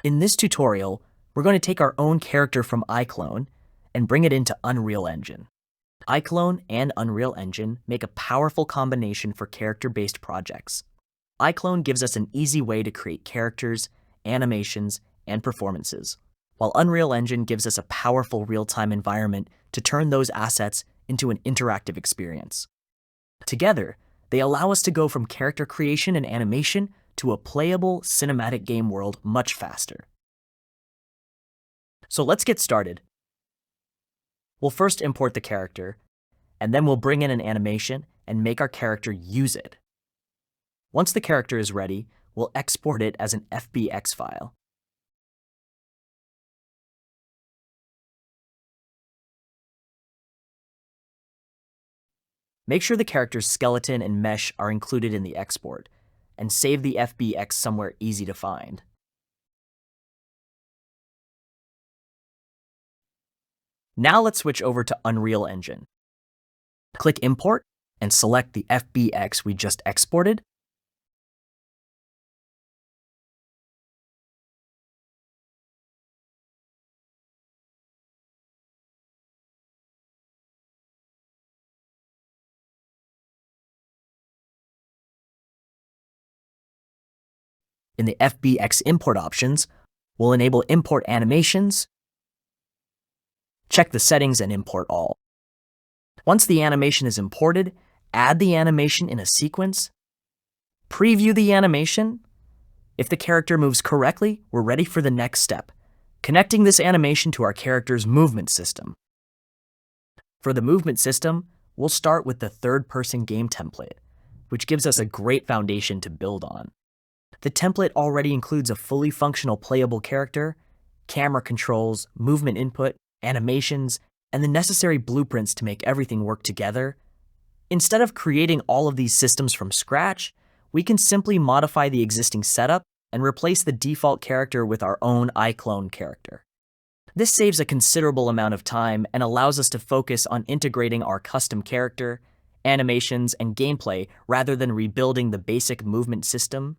In this tutorial, we're going to take our own character from iClone and bring it into Unreal Engine. iClone and Unreal Engine make a powerful combination for character-based projects. iClone gives us an easy way to create characters, animations, and performances, while Unreal Engine gives us a powerful real-time environment to turn those assets into an interactive experience. Together, they allow us to go from character creation and animation to a playable cinematic game world much faster. So let's get started. We'll first import the character, and then we'll bring in an animation and make our character use it. Once the character is ready, we'll export it as an FBX file. Make sure the character's skeleton and mesh are included in the export, and save the FBX somewhere easy to find. Now let's switch over to Unreal Engine. Click Import and select the FBX we just exported. In the FBX import options, we'll enable import animations, check the settings and import all. Once the animation is imported, add the animation in a sequence, preview the animation. If the character moves correctly, we're ready for the next step, connecting this animation to our character's movement system. For the movement system, we'll start with the third-person game template, which gives us a great foundation to build on. The template already includes a fully functional playable character, camera controls, movement input, animations, and the necessary blueprints to make everything work together. Instead of creating all of these systems from scratch, we can simply modify the existing setup and replace the default character with our own iClone character. This saves a considerable amount of time and allows us to focus on integrating our custom character, animations, and gameplay rather than rebuilding the basic movement system.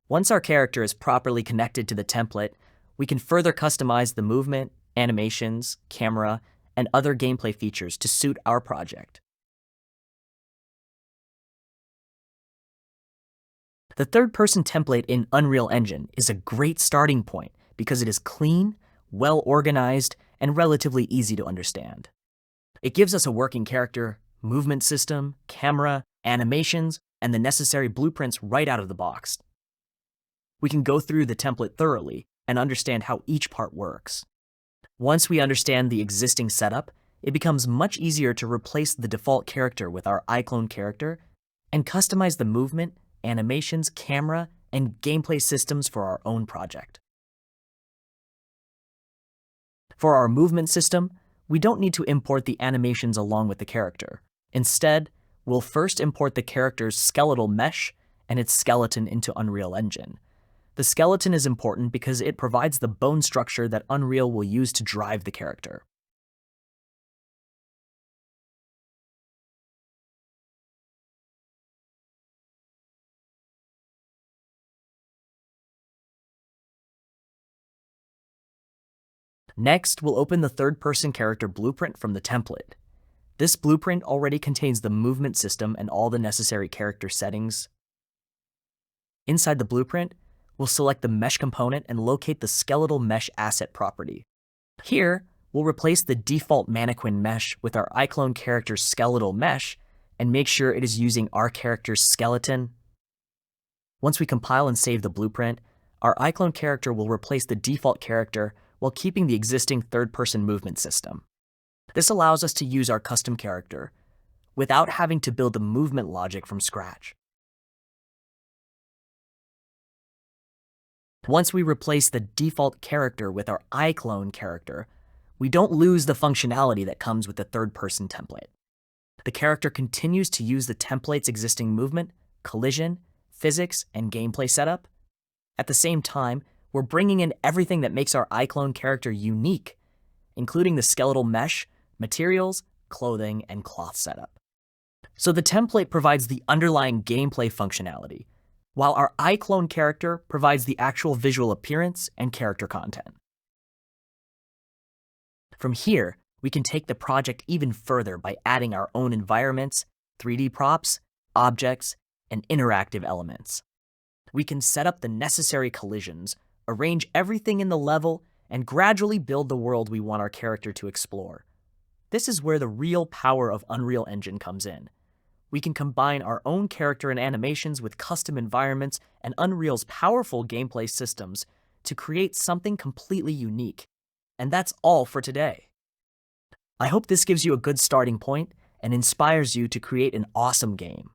Once our character is properly connected to the template, we can further customize the movement, animations, camera, and other gameplay features to suit our project. The third-person template in Unreal Engine is a great starting point because it is clean, well-organized, and relatively easy to understand. It gives us a working character, movement system, camera, animations, and the necessary blueprints right out of the box. We can go through the template thoroughly and understand how each part works. Once we understand the existing setup, it becomes much easier to replace the default character with our iClone character and customize the movement, animations, camera, and gameplay systems for our own project. For our movement system, we don't need to import the animations along with the character. Instead, we'll first import the character's skeletal mesh and its skeleton into Unreal Engine. The skeleton is important because it provides the bone structure that Unreal will use to drive the character. Next, we'll open the third-person character blueprint from the template. This blueprint already contains the movement system and all the necessary character settings. Inside the blueprint, we'll select the mesh component and locate the skeletal mesh asset property. Here, we'll replace the default mannequin mesh with our iClone character's skeletal mesh and make sure it is using our character's skeleton. Once we compile and save the blueprint, our iClone character will replace the default character while keeping the existing third-person movement system. This allows us to use our custom character without having to build the movement logic from scratch. Once we replace the default character with our iClone character, we don't lose the functionality that comes with the third-person template. The character continues to use the template's existing movement, collision, physics, and gameplay setup. At the same time, we're bringing in everything that makes our iClone character unique, including the skeletal mesh, materials, clothing, and cloth setup. So the template provides the underlying gameplay functionality, while our iClone character provides the actual visual appearance and character content. From here, we can take the project even further by adding our own environments, 3D props, objects, and interactive elements. We can set up the necessary collisions, arrange everything in the level, and gradually build the world we want our character to explore. This is where the real power of Unreal Engine comes in. We can combine our own character and animations with custom environments and Unreal's powerful gameplay systems to create something completely unique. And that's all for today. I hope this gives you a good starting point and inspires you to create an awesome game.